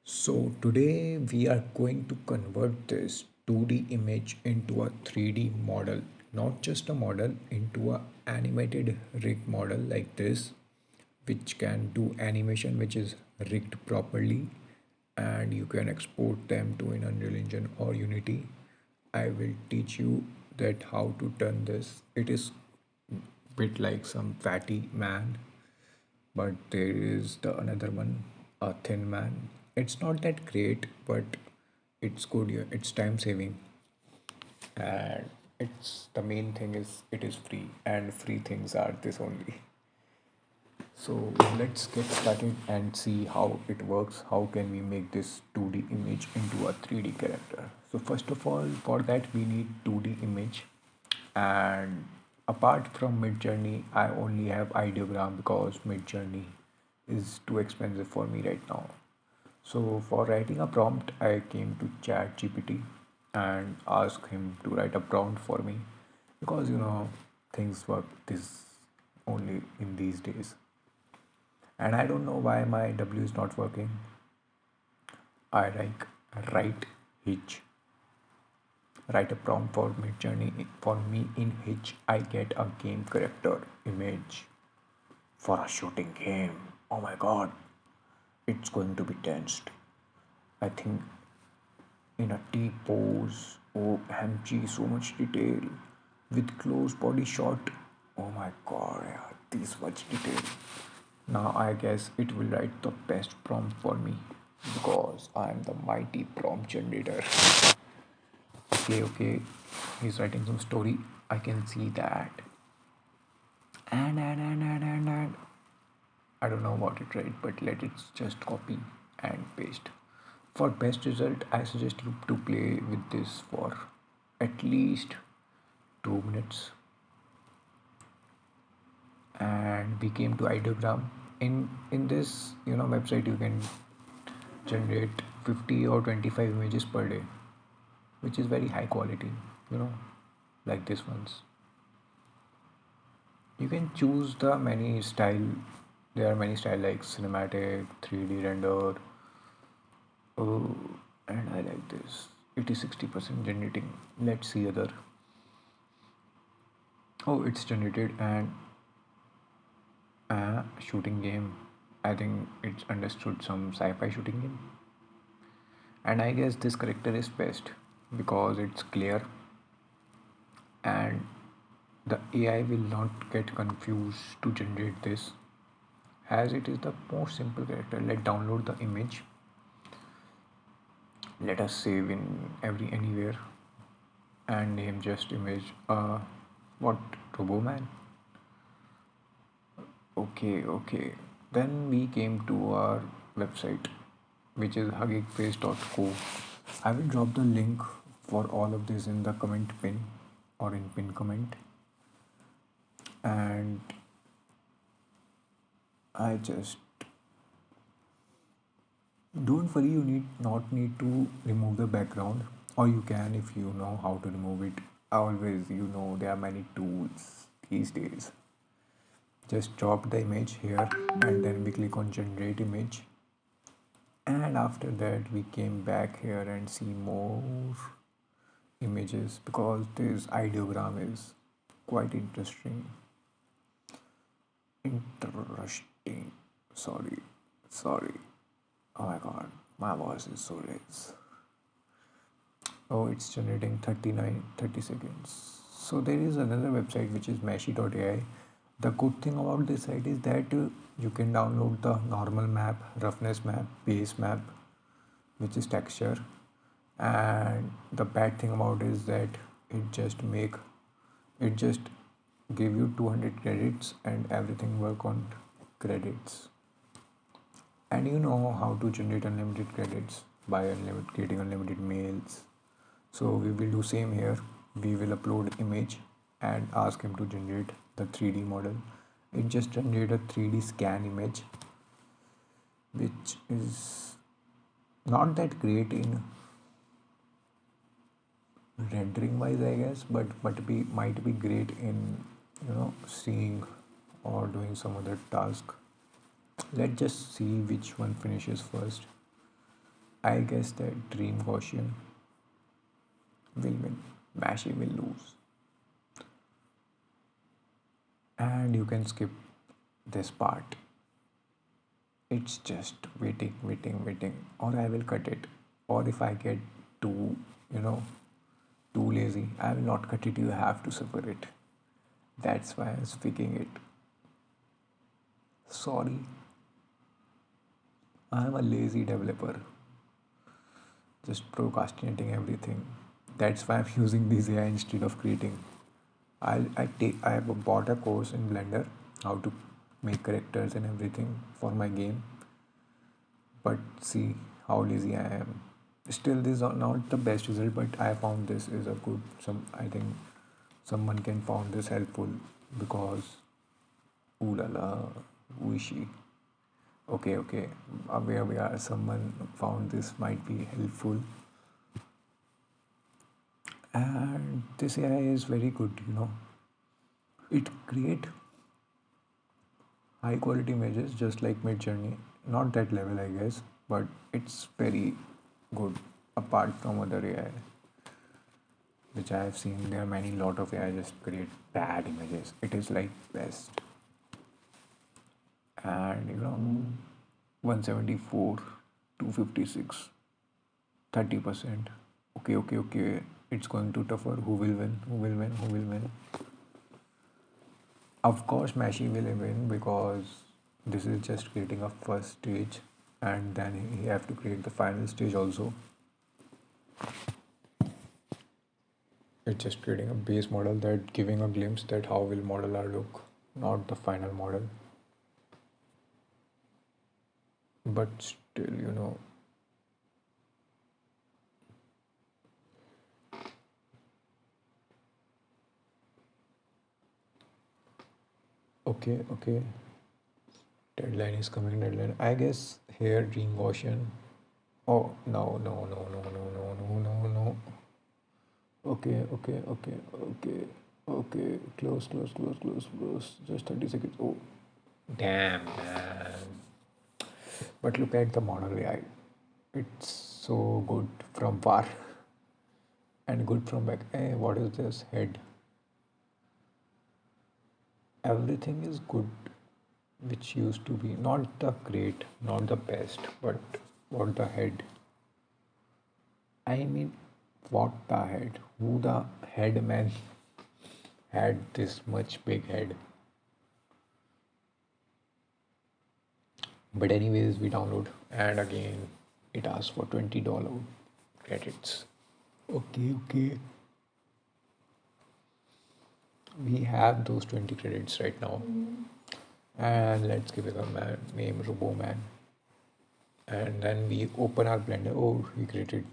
So today we are going to convert this 2D image into a 3D model, not just a model, into a animated rig model like this, which can do animation which is rigged properly, and you can export them to an Unreal Engine or Unity. I will teach you that how to turn this. It is bit like some fatty man, but there is the another one, a thin man. It's not that great, but it's good. Yeah, it's time saving, and it's the main thing is it is free, and free things are this only. So let's get started and see how it works. How can we make this 2D image into a 3D character? So first of all, for that we need 2D image, and apart from Midjourney, I only have ideogram because Midjourney is too expensive for me right now. So for writing a prompt, I came to ChatGPT and asked him to write a prompt for me because things work this only in these days. And I don't know why my W is not working. I like write a prompt for Midjourney for me in which I get a game character image for a shooting game. Oh my god, it's going to be tensed. I think in a T pose. OMG, so much detail with close body shot. Oh my god, yeah, this much detail. Now I guess it will write the best prompt for me because I am the mighty prompt generator. Okay, okay, he's writing some story. I can see that. And I don't know what it write, but let it just copy and paste. For best result, I suggest you to play with this for at least 2 minutes. And we came to ideogram. In this website, you can generate 50 or 25 images per day, which is very high quality. You know, like this ones. You can choose the many style. There are many style like cinematic, 3D render. Oh, and I like this. It is 60% generating. Let's see other. Oh, it's generated and a shooting game. I think it's understood some sci-fi shooting game. And I guess this character is best because it's clear and the AI will not get confused to generate this as it is the most simple character. Let's download the image. Let us save in every anywhere and name just image what Roboman. Okay, okay. Then we came to our website, which is huggingspace.co. I will drop the link for all of this in the comment pin or in pin comment. And I just don't worry, you need to remove the background, or you can if you know how to remove it. Always, there are many tools these days. Just drop the image here and then we click on generate image, and after that we came back here and see more images because this ideogram is quite interesting. Sorry, oh my god, my voice is so raised. Oh, it's generating 30 seconds. So there is another website which is meshy.ai. The good thing about this site is that you can download the normal map, roughness map, base map, which is texture, and the bad thing about is that it just give you 200 credits and everything work on credits. And you know how to generate unlimited credits by creating unlimited mails. So we will do same here. We will upload image and ask him to generate the 3D model. It just generate a 3D scan image, which is not that great in rendering wise, I guess, but might be great in seeing or doing some other task. Let's just see which one finishes first. I guess that dream Gaussian will win, Mashy will lose, and you can skip this part. It's just waiting, waiting, waiting, or I will cut it. Or if I get too, you know, too lazy, I will not cut it. You have to suffer it. That's why I'm speaking it. Sorry, I'm a lazy developer, just procrastinating everything. That's why I'm using these AI instead of creating. I have bought a course in Blender how to make characters and everything for my game, but see how lazy I am. Still, this is not the best result, but I found this is a good. I think someone can found this helpful because ooh la la, wishy. Okay, okay, where we are. Someone found this might be helpful, and this AI is very good. It create high quality images just like Mid Journey. Not that level, I guess, but it's very good apart from other AI which I have seen. There are many lot of AI just create bad images. It is like best, and 174, 256, 30%. Okay, okay, okay. It's going to tougher. Who will win? Who will win? Who will win? Of course, Mashi will win because this is just creating a first stage, and then he have to create the final stage also. It's just creating a base model that giving a glimpse that how will model our look, not the final model. But still, okay, okay. Deadline is coming. Deadline. I guess here Dream Gaussian. Oh no, no, no, no, no, no, no, no, no. Okay, okay, okay, okay, okay. Close, close, close, close, close. Just 30 seconds. Oh, damn, man. But look at the model AI. It's so good from far and good from back. Hey, what is this? Head. Everything is good, which used to be not the great, not the best, but what the head. I mean, what the head? Who the head man had this much big head? But anyways, we download and again it asks for $20 credits. Okay, okay. We have those 20 credits right now. And let's give it a name RoboMan. And then we open our Blender. Oh, we created.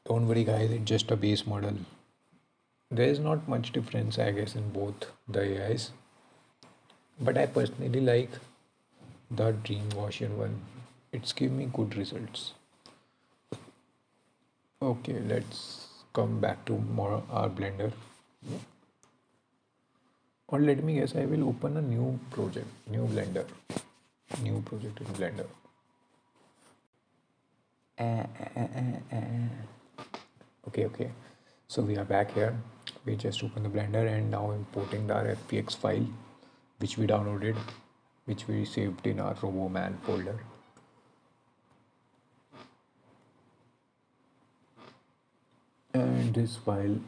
Don't worry, guys, it's just a base model. There is not much difference, I guess, in both the AIs. But I personally like the Dream Gaussian one. It's give me good results. Okay, let's come back to more our Blender. Or let me guess, I will open a new project, new Blender, new project in Blender. Okay, okay. So we are back here. We just open the Blender and now importing the FPX file, which we downloaded, which we saved in our RoboMan folder. And this file,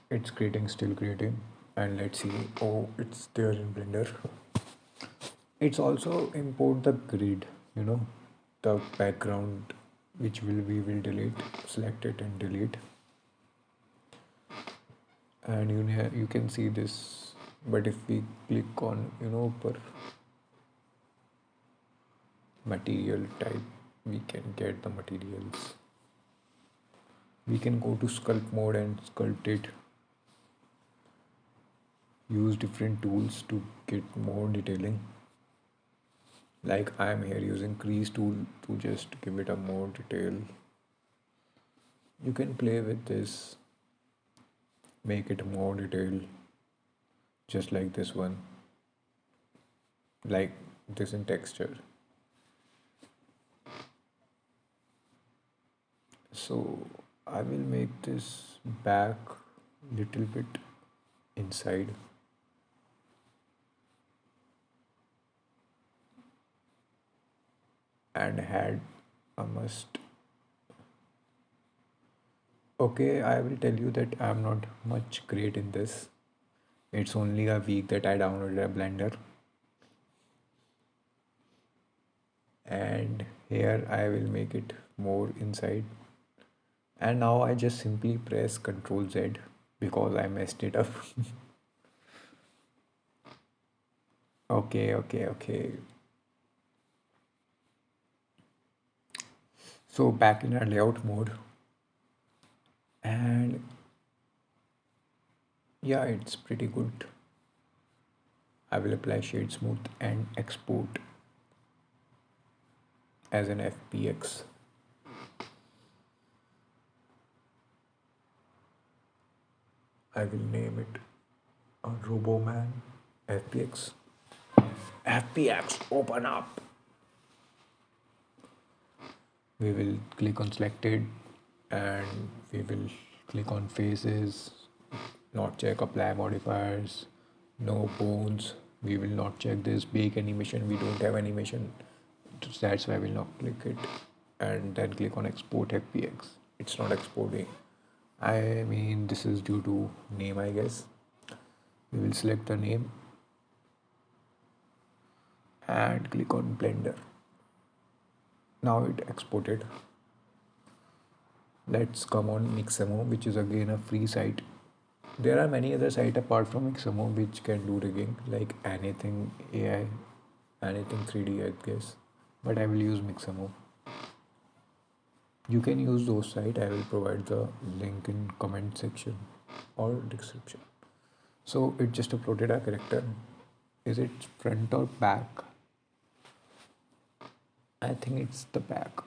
it's creating, still creating. And let's see. Oh, it's there in Blender. It's also import the grid, the background, which we will delete. Select it and delete. And you can see this. But if we click on per material type, we can get the materials. We can go to sculpt mode and sculpt it. Use different tools to get more detailing. Like I'm here using crease tool to just give it a more detail. You can play with this, make it more detailed, just like this one, like this in texture. So I will make this back little bit inside and had a must. Okay, I will tell you that I'm not much great in this. It's only a week that I downloaded a blender, and here I will make it more inside. And now I just simply press Ctrl Z because I messed it up. Okay, okay, okay. So back in our layout mode, and yeah, it's pretty good. I will apply shade smooth and export as an FPX. I will name it a Roboman FPX. FPX, open up. We will click on selected and we will click on faces, not check apply modifiers, no bones. We will not check this bake animation. We don't have animation. That's why I will not click it. And then click on export FPX. It's not exporting. I mean, this is due to name, I guess. We will select the name and click on Blender. Now it exported. Let's come on Mixamo, which is again a free site. There are many other sites apart from Mixamo which can do rigging, like anything AI, anything 3D, I guess. But I will use Mixamo. You can use those sites. I will provide the link in comment section or description. So it just uploaded a character. Is it front or back? I think it's the back.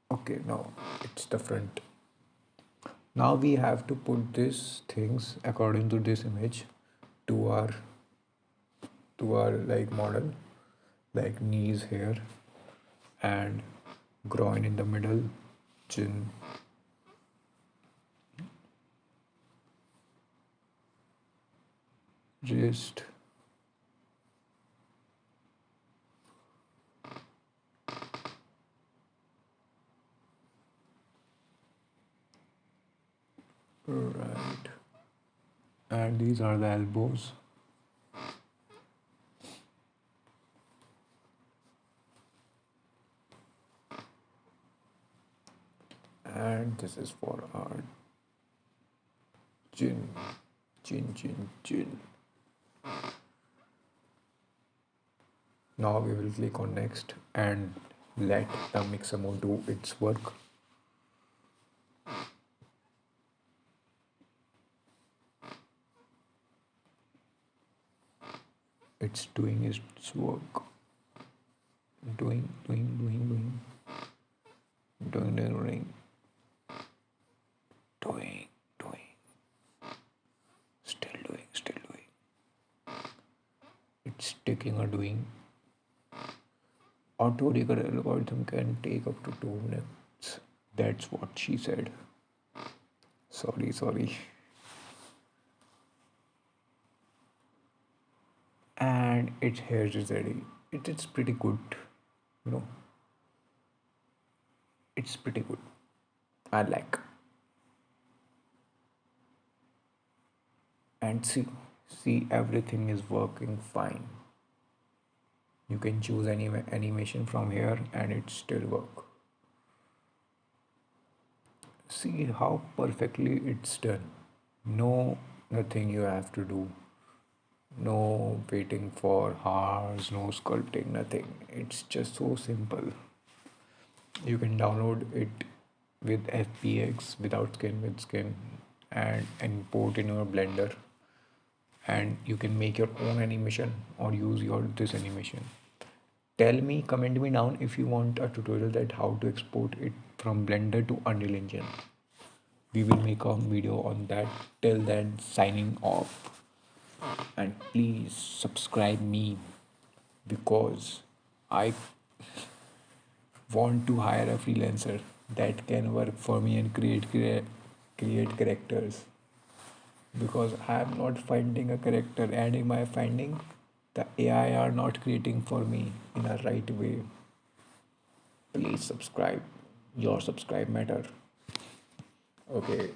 Okay, no, it's the front. Now we have to put these things according to this image to our like model, like knees here and groin in the middle, chin, wrist, right, and these are the elbows. And this is for our chin, chin. Now we will click on next and let the Mixamo do its work. It's doing its work. Doing. Doing. Still doing. It's taking a doing. Auto rigor algorithm can take up to 2 minutes. That's what she said. Sorry. And its hair is ready. It's pretty good. You know, it's pretty good. I like. And see, everything is working fine. You can choose any animation from here and it still work. See how perfectly it's done. No, nothing you have to do. No waiting for hours, no sculpting, nothing. It's just so simple. You can download it with FPX, without skin, with skin, and import in your Blender. And you can make your own animation or use your this animation. Tell me, comment me down if you want a tutorial that how to export it from Blender to Unreal Engine. We will make a video on that. Till then, signing off. And please subscribe me because I want to hire a freelancer that can work for me and create characters, because I am not finding a character, and in my finding, the AI are not creating for me in a right way. Please subscribe. Your subscribe matter. Okay.